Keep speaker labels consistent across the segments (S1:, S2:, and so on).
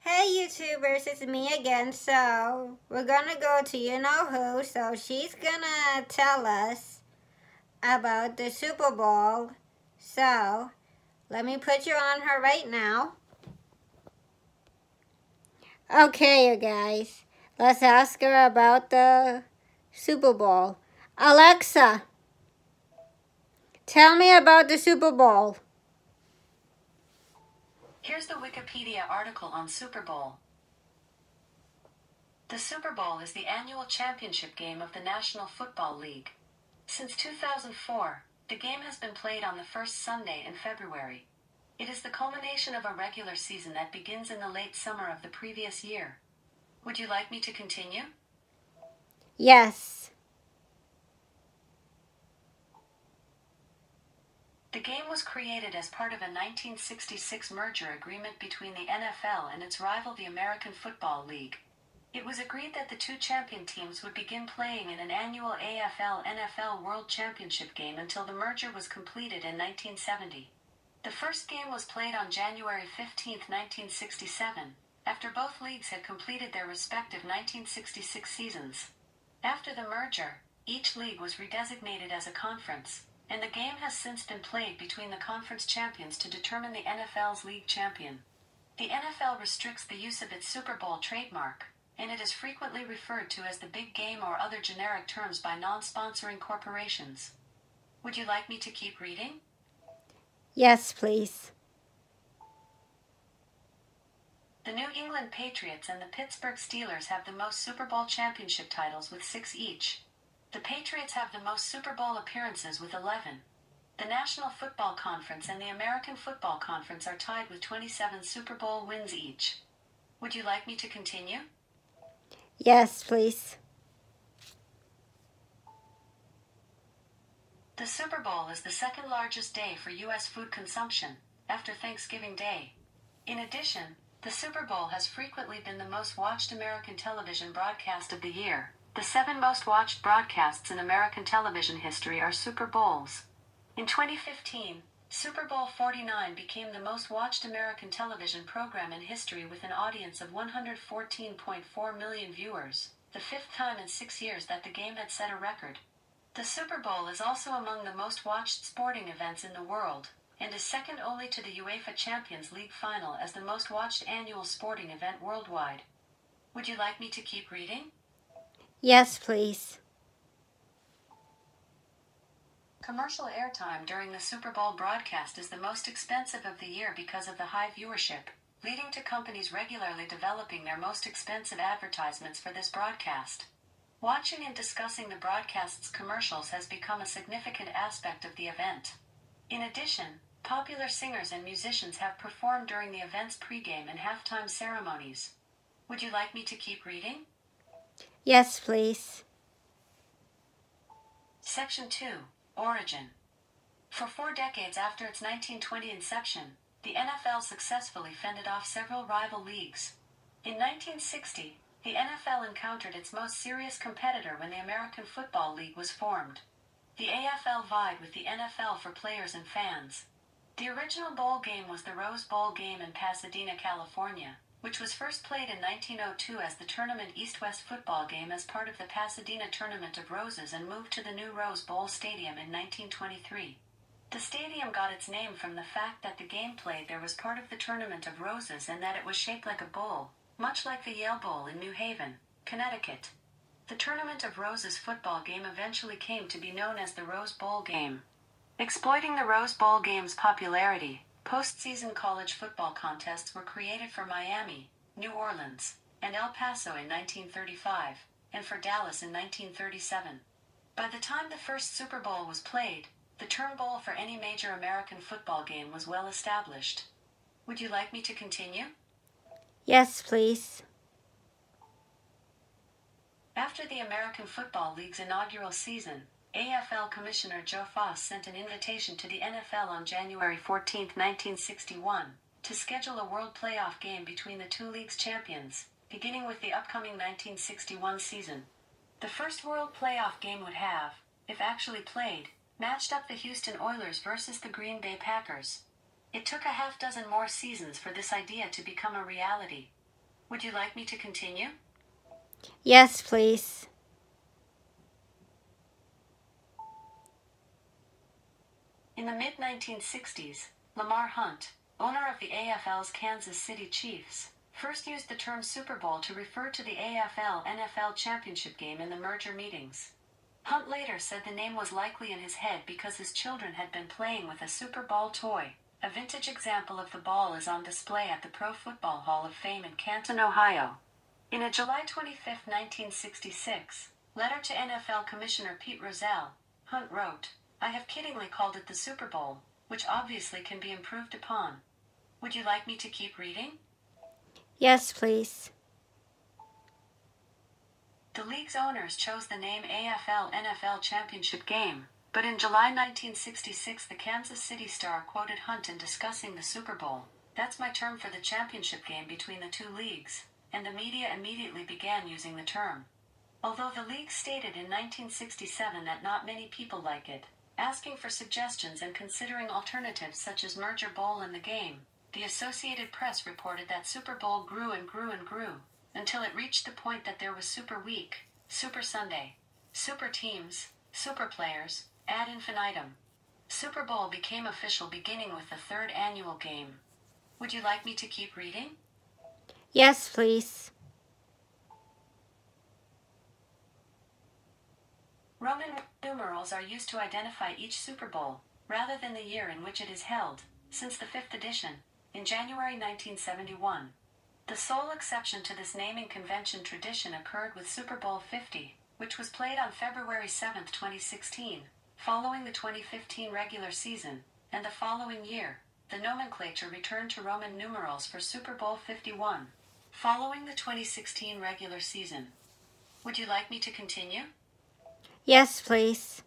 S1: Hey YouTubers, it's me again. So we're gonna go to you know who. So she's gonna tell us about the Super Bowl. So let me put you on her right now. Okay, you guys, let's ask her about the Super Bowl. Alexa, tell me about the Super Bowl.
S2: Here's the Wikipedia article on Super Bowl. The Super Bowl is the annual championship game of the National Football League. Since 2004, the game has been played on the first Sunday in February. It is the culmination of a regular season that begins in the late summer of the previous year. Would you like me to continue?
S1: Yes.
S2: The game was created as part of a 1966 merger agreement between the NFL and its rival, the American Football League. It was agreed that the two champion teams would begin playing in an annual AFL-NFL World Championship game until the merger was completed in 1970. The first game was played on January 15, 1967, after both leagues had completed their respective 1966 seasons. After the merger, each league was redesignated as a conference, and the game has since been played between the conference champions to determine the NFL's league champion. The NFL restricts the use of its Super Bowl trademark, and it is frequently referred to as the big game or other generic terms by non-sponsoring corporations. Would you like me to keep reading?
S1: Yes, please.
S2: The New England Patriots and the Pittsburgh Steelers have the most Super Bowl championship titles with 6 each. The Patriots have the most Super Bowl appearances with 11. The National Football Conference and the American Football Conference are tied with 27 Super Bowl wins each. Would you like me to continue?
S1: Yes, please.
S2: The Super Bowl is the second largest day for U.S. food consumption, after Thanksgiving Day. In addition, the Super Bowl has frequently been the most watched American television broadcast of the year. The 7 most watched broadcasts in American television history are Super Bowls. In 2015, Super Bowl 49 became the most watched American television program in history with an audience of 114.4 million viewers, the 5th time in 6 years that the game had set a record. The Super Bowl is also among the most watched sporting events in the world, and is second only to the UEFA Champions League final as the most watched annual sporting event worldwide. Would you like me to keep reading?
S1: Yes, please.
S2: Commercial airtime during the Super Bowl broadcast is the most expensive of the year because of the high viewership, leading to companies regularly developing their most expensive advertisements for this broadcast. Watching and discussing the broadcast's commercials has become a significant aspect of the event. In addition, popular singers and musicians have performed during the event's pregame and halftime ceremonies. Would you like me to keep reading?
S1: Yes, please.
S2: Section 2. Origin. For 4 decades after its 1920 inception, the NFL successfully fended off several rival leagues. In 1960, the NFL encountered its most serious competitor when the American Football League was formed. The AFL vied with the NFL for players and fans. The original bowl game was the Rose Bowl game in Pasadena, California, which was first played in 1902 as the tournament East-West football game as part of the Pasadena Tournament of Roses and moved to the new Rose Bowl Stadium in 1923. The stadium got its name from the fact that the game played there was part of the Tournament of Roses and that it was shaped like a bowl, much like the Yale Bowl in New Haven, Connecticut. The Tournament of Roses football game eventually came to be known as the Rose Bowl game. Exploiting the Rose Bowl game's popularity, postseason college football contests were created for Miami, New Orleans, and El Paso in 1935, and for Dallas in 1937. By the time the first Super Bowl was played, the term bowl for any major American football game was well established. Would you like me to continue?
S1: Yes, please.
S2: After the American Football League's inaugural season, AFL Commissioner Joe Foss sent an invitation to the NFL on January 14, 1961, to schedule a World Playoff game between the two leagues' champions, beginning with the upcoming 1961 season. The first World Playoff game would have, if actually played, matched up the Houston Oilers versus the Green Bay Packers. It took a half dozen more seasons for this idea to become a reality. Would you like me to continue?
S1: Yes, please.
S2: In the mid-1960s, Lamar Hunt, owner of the AFL's Kansas City Chiefs, first used the term Super Bowl to refer to the AFL-NFL championship game in the merger meetings. Hunt later said the name was likely in his head because his children had been playing with a Super Bowl toy. A vintage example of the ball is on display at the Pro Football Hall of Fame in Canton, Ohio. In a July 25, 1966, letter to NFL Commissioner Pete Rozelle, Hunt wrote, "I have kiddingly called it the Super Bowl, which obviously can be improved upon." Would you like me to keep reading?
S1: Yes, please.
S2: The league's owners chose the name AFL-NFL Championship Game, but in July 1966 the Kansas City Star quoted Hunt in discussing the Super Bowl. "That's my term for the championship game between the two leagues," and the media immediately began using the term. Although the league stated in 1967 that not many people like it, asking for suggestions and considering alternatives such as Merger Bowl and the game, the Associated Press reported that Super Bowl grew and grew and grew, until it reached the point that there was Super Week, Super Sunday, Super Teams, Super Players, ad infinitum. Super Bowl became official beginning with the third annual game. Would you like me to keep reading?
S1: Yes, please.
S2: Roman numerals are used to identify each Super Bowl, rather than the year in which it is held, since the 5th edition, in January 1971. The sole exception to this naming convention tradition occurred with Super Bowl 50, which was played on February 7, 2016, following the 2015 regular season, and the following year, the nomenclature returned to Roman numerals for Super Bowl 51, following the 2016 regular season. Would you like me to continue?
S1: Yes, please.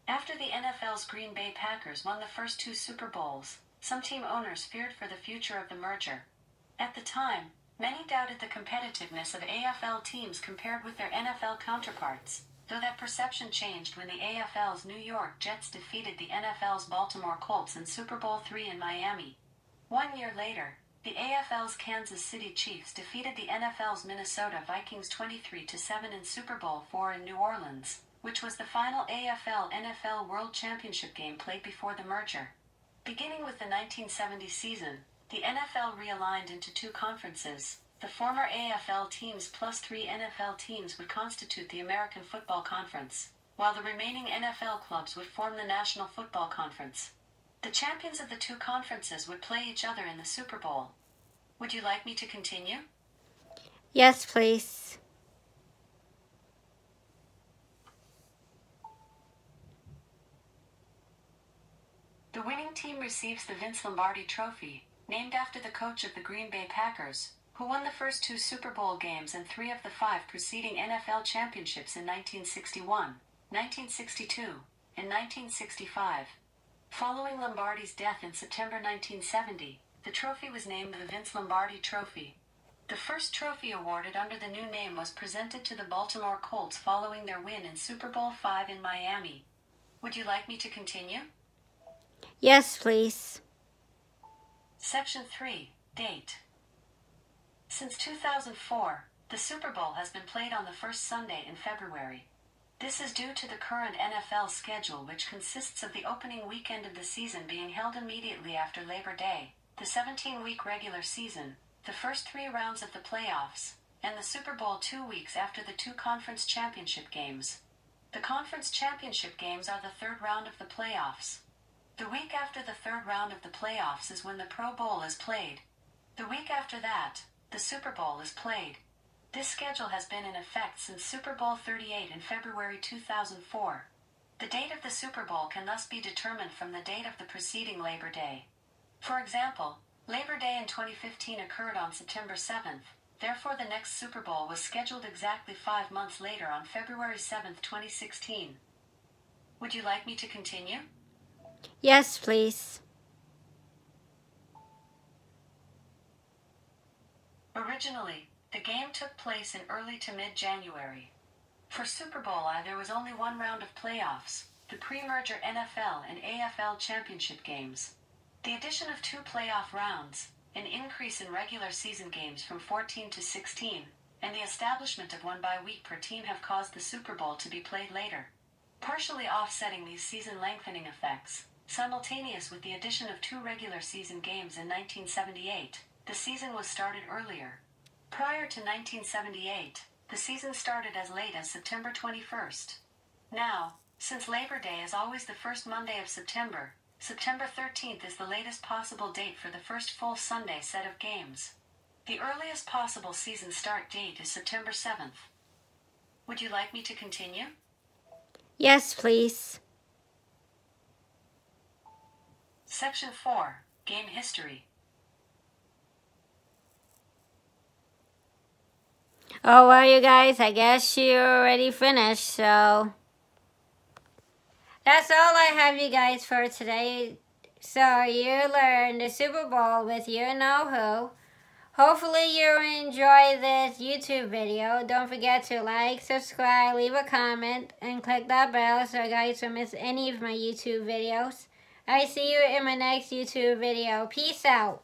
S2: After the NFL's Green Bay Packers won the first two Super Bowls, some team owners feared for the future of the merger. At the time, many doubted the competitiveness of AFL teams compared with their NFL counterparts, though that perception changed when the AFL's New York Jets defeated the NFL's Baltimore Colts in Super Bowl III in Miami. 1 year later, the AFL's Kansas City Chiefs defeated the NFL's Minnesota Vikings 23-7 in Super Bowl IV in New Orleans, which was the final AFL-NFL World Championship game played before the merger. Beginning with the 1970 season, the NFL realigned into two conferences. The former AFL teams plus 3 NFL teams would constitute the American Football Conference, while the remaining NFL clubs would form the National Football Conference. The champions of the two conferences would play each other in the Super Bowl. Would you like me to continue?
S1: Yes, please.
S2: The winning team receives the Vince Lombardi Trophy, named after the coach of the Green Bay Packers, who won the first two Super Bowl games and 3 of the 5 preceding NFL championships in 1961, 1962, and 1965. Following Lombardi's death in September 1970, the trophy was named the Vince Lombardi Trophy. The first trophy awarded under the new name was presented to the Baltimore Colts following their win in Super Bowl V in Miami. Would you like me to continue?
S1: Yes, please.
S2: Section 3. Date. Since 2004, the Super Bowl has been played on the first Sunday in February. This is due to the current NFL schedule, which consists of the opening weekend of the season being held immediately after Labor Day, the 17-week regular season, the first 3 rounds of the playoffs, and the Super Bowl 2 weeks after the 2 conference championship games. The conference championship games are the 3rd round of the playoffs. The week after the 3rd round of the playoffs is when the Pro Bowl is played. The week after that, the Super Bowl is played. This schedule has been in effect since Super Bowl 38 in February 2004. The date of the Super Bowl can thus be determined from the date of the preceding Labor Day. For example, Labor Day in 2015 occurred on September 7th, therefore the next Super Bowl was scheduled exactly 5 months later on February 7th, 2016. Would you like me to continue?
S1: Yes, please.
S2: Originally, the game took place in early to mid-January. For Super Bowl I, there was only 1 round of playoffs, the pre-merger NFL and AFL championship games. The addition of 2 playoff rounds, an increase in regular season games from 14 to 16, and the establishment of one bye week per team have caused the Super Bowl to be played later. Partially offsetting these season lengthening effects, simultaneous with the addition of 2 regular season games in 1978, the season was started earlier. Prior to 1978, the season started as late as September 21st. Now, since Labor Day is always the first Monday of September, September 13th is the latest possible date for the first full Sunday set of games. The earliest possible season start date is September 7th. Would you like me to continue?
S1: Yes, please.
S2: Section 4, Game History.
S1: Oh, well, you guys, I guess you already finished, so that's all I have you guys for today. So you learned the Super Bowl with you know who. Hopefully you enjoy this YouTube video. Don't forget to like, subscribe, leave a comment, and click that bell so you guys don't miss any of my YouTube videos. I see you in my next YouTube video. Peace out.